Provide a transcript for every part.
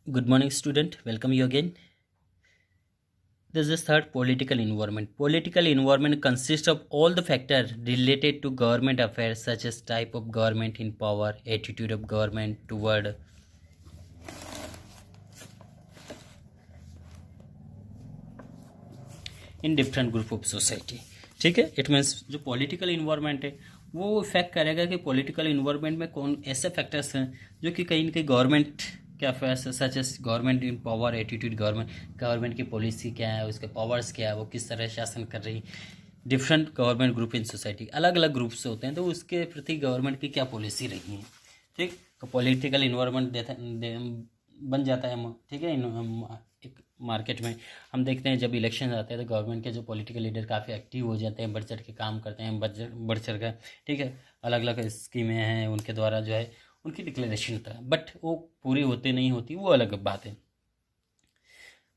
Good morning, student. Welcome you again. This is third political environment. Political environment consists of all the factors related to government affairs such as type of government in power, attitude of government toward in different group of society. ठीक है, it means जो political environment है वो effect करेगा कि political environment में कौन ऐसे फैक्टर्स हैं जो कि कहीं ना कहीं गवर्नमेंट के affairs such as government in power, attitude government की पॉलिसी क्या है, उसके पावर्स क्या है, वो किस तरह शासन कर रही. Different government group in society अलग अलग ग्रुप से होते हैं, तो उसके प्रति गवर्नमेंट की क्या पॉलिसी रही है. ठीक, तो पॉलिटिकल इन्वायरमेंट बन जाता है. ठीक है, एक मार्केट में हम देखते हैं जब इलेक्शन आते हैं तो गवर्नमेंट के जो पॉलिटिकल लीडर काफ़ी एक्टिव हो जाते हैं, बढ़ चढ़ के काम करते हैं, बढ़ चढ़ कर. ठीक है, अलग अलग स्कीमें हैं उनके द्वारा जो है उनकी डिक्लेरेशन होता है, बट वो पूरी होती नहीं होती, वो अलग बात है.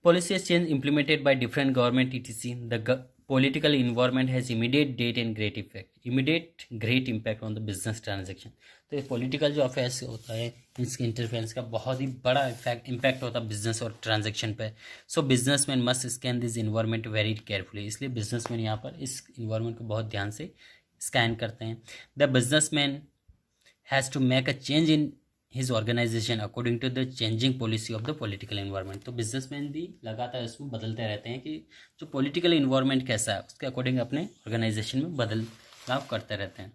Policies change implemented by different government etc. The political environment has immediate date and great effect. Immediate great impact on the business transaction. तो ये पॉलिटिकल जो अफेयर्स होता है इसके इंटरफेरेंस का बहुत ही बड़ा इम्पैक्ट होता है बिजनेस और ट्रांजेक्शन पे. So businessman must scan this environment very carefully. इसलिए बिजनेसमैन यहाँ पर इस इन्वायरमेंट को बहुत ध्यान से स्कैन करते हैं. The businessman has to make a change in his organisation according to the changing policy of the political environment. तो बिजनेसमैन भी लगातार इसमें बदलते रहते हैं कि जो पॉलिटिकल इन्वायरमेंट कैसा है उसके अकॉर्डिंग अपने ऑर्गेनाइजेशन में बदलाव करते रहते हैं.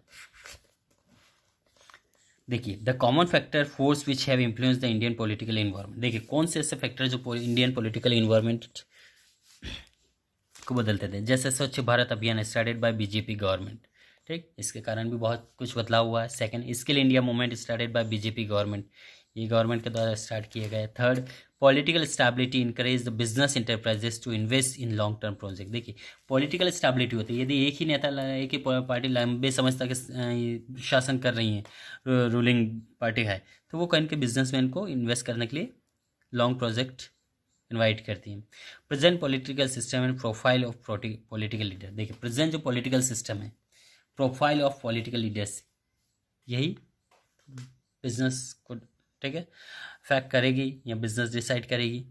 देखिए, the common factor force which have influence the Indian political environment. देखिए कौन से ऐसे फैक्टर जो इंडियन पॉलिटिकल इन्वायरमेंट को बदलते थे. जैसे स्वच्छ भारत अभियान स्टार्टेड बाय बीजेपी गवर्नमेंट. ठीक, इसके कारण भी बहुत कुछ बदलाव हुआ है. Second, skill India movement started by BJP government. ये गवर्नमेंट के द्वारा स्टार्ट किए गए. Third, political stability encourage the business enterprises to invest in long term project. देखिए पॉलिटिकल स्टेबिलिटी होती है यदि एक ही नेता, एक ही पार्टी लंबे समय तक शासन कर रही है, रूलिंग पार्टी है, तो वो कहीं के बिजनेसमैन को इन्वेस्ट करने के लिए लॉन्ग प्रोजेक्ट इनवाइट करती हैं. Present political system and profile of political leader. देखिए प्रेजेंट जो पॉलिटिकल सिस्टम है, प्रोफाइल ऑफ पॉलिटिकल लीडर्स, यही बिजनेस को, ठीक है, फैक्ट करेगी या बिजनेस डिसाइड करेगी.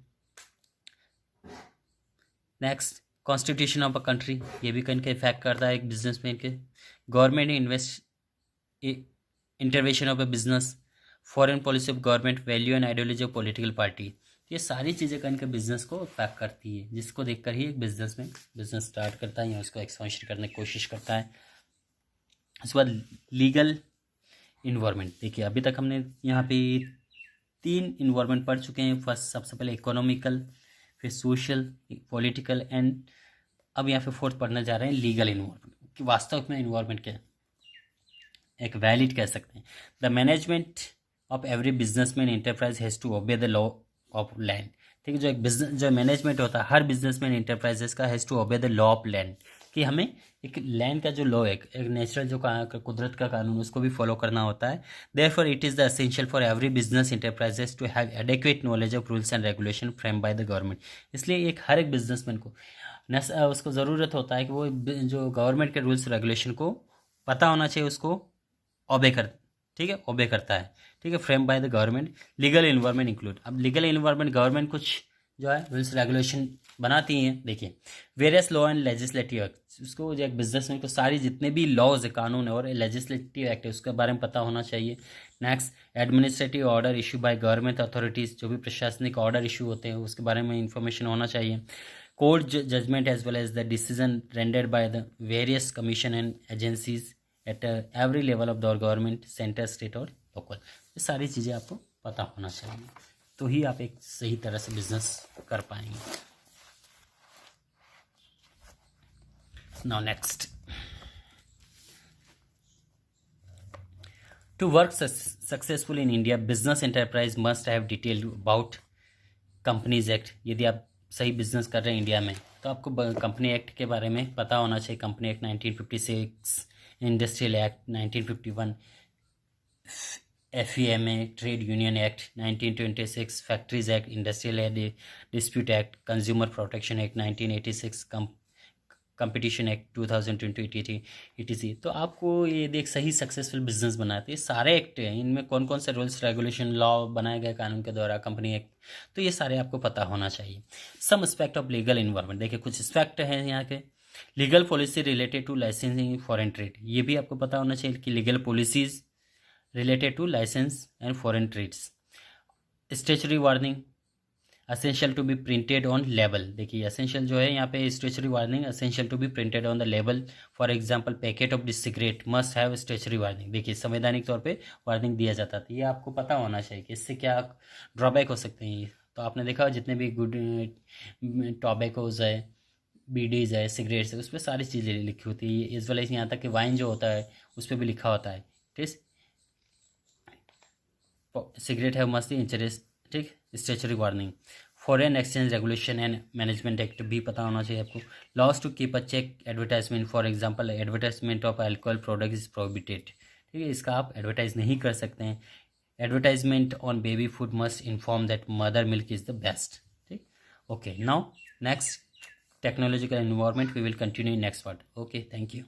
Next, constitution of a country, ये भी कहीं के फैक्ट करता है एक बिजनेसमैन के. Government invest intervention of a business, foreign policy of government, value and ideology of political party. ये सारी चीज़ें कहीं के बिजनेस को इफेक्ट करती है, जिसको देखकर ही एक बिजनेसमैन बिजनेस स्टार्ट करता है या उसको एक्सपेंशन करने की कोशिश करता है. उसके बाद लीगल इन्वायरमेंट. देखिए अभी तक हमने यहाँ पे 3 इन्वायरमेंट पढ़ चुके हैं. फर्स्ट, सबसे पहले इकोनॉमिकल, फिर सोशल, पॉलिटिकल, एंड अब यहाँ पे फोर्थ पढ़ने जा रहे हैं लीगल इन्वायरमेंट कि वास्तव में इन्वायरमेंट क्या है, एक वैलिड कह सकते हैं. The management of every businessman enterprise has to obey the law of land. ठीक है, जो एक बिजनेस जो मैनेजमेंट होता है हर बिजनेसमैन एंटरप्राइजेस का has to obey the law of land, कि हमें एक लैंड का जो लॉ है, एक नेचुरल जो कुदरत का कानून, उसको भी फॉलो करना होता है. Therefore it is the essential for every business enterprises to have adequate knowledge of rules and regulation frame by the government. इसलिए एक हर एक बिजनेसमैन को उसको ज़रूरत होता है कि वो जो गवर्नमेंट के रूल्स रेगुलेशन को पता होना चाहिए, उसको ओबे कर, ठीक है, ओबे करता है. ठीक है, frame by the government. Legal environment include. अब लीगल इन्वायरमेंट गवर्नमेंट कुछ जो है रूल्स रेगुलेशन बनाती हैं. देखिए various law and legislative act, उसको जो एक बिजनेसमैन को सारी जितने भी लॉज है, कानून है और लेजिस्लेटिव एक्ट है उसके बारे में पता होना चाहिए. Next, administrative order issue by government authorities, जो भी प्रशासनिक ऑर्डर इशू होते हैं उसके बारे में इंफॉर्मेशन होना चाहिए. Court judgement as well as the decision rendered by the various commission and agencies at every level of the government, centre, state और लोकल. ये सारी चीज़ें आपको पता होना चाहिए, तो ही आप एक सही तरह से बिजनेस कर पाएंगे. Now next, to work successful in India business enterprise must have detail about companies act. यदि आप सही बिजनेस कर रहे हैं इंडिया में तो आपको कंपनी एक्ट के बारे में पता होना चाहिए. Company act 1956, industrial act 1951, FEMA trade union act 1926, factories act, industrial dispute act, consumer protection act 1986, competition act 2020 ETC। तो आपको ये देख सही सक्सेसफुल बिजनेस बनाते हैं, सारे एक्ट हैं, इनमें कौन कौन से रूल्स रेगुलेशन लॉ बनाए गए कानून के द्वारा, कंपनी एक्ट, तो ये सारे आपको पता होना चाहिए। Some aspect of legal environment, देखिए कुछ एस्पेक्ट हैं यहाँ के। Legal policy related to licensing foreign trade, ये भी आपको पता होना चाहिए कि legal policies related to license and foreign trades. Statutory warning, essential to be printed on label, देखिए असेंशियल जो है यहाँ पे statutory warning, essential to be printed on the label, for example packet of cigarette must have statutory warning, देखिए संवैधानिक तौर पे warning दिया जाता था, ये आपको पता होना चाहिए कि इससे क्या ड्रॉबैक हो सकते हैं। तो आपने देखा जितने भी गुड टॉबैकोज है, बीडीज है, सिगरेट्स है, उस पर सारी चीज़ें लिखी होती है, इस वाले यहाँ तक कि वाइन जो होता है उस पर भी लिखा होता है, ठीक। सिगरेट है मस्ट इंटरेस्ट, ठीक। Statutory warning, foreign exchange regulation and management act भी पता होना चाहिए आपको। Laws to keep a check advertisement, for example advertisement of alcohol product is prohibited, ठीक है, इसका आप एडवर्टाइज नहीं कर सकते हैं। Advertisement on baby food must inform that mother milk is the best, ठीक। Okay, now next technological environment we will continue in next part. Okay, thank you.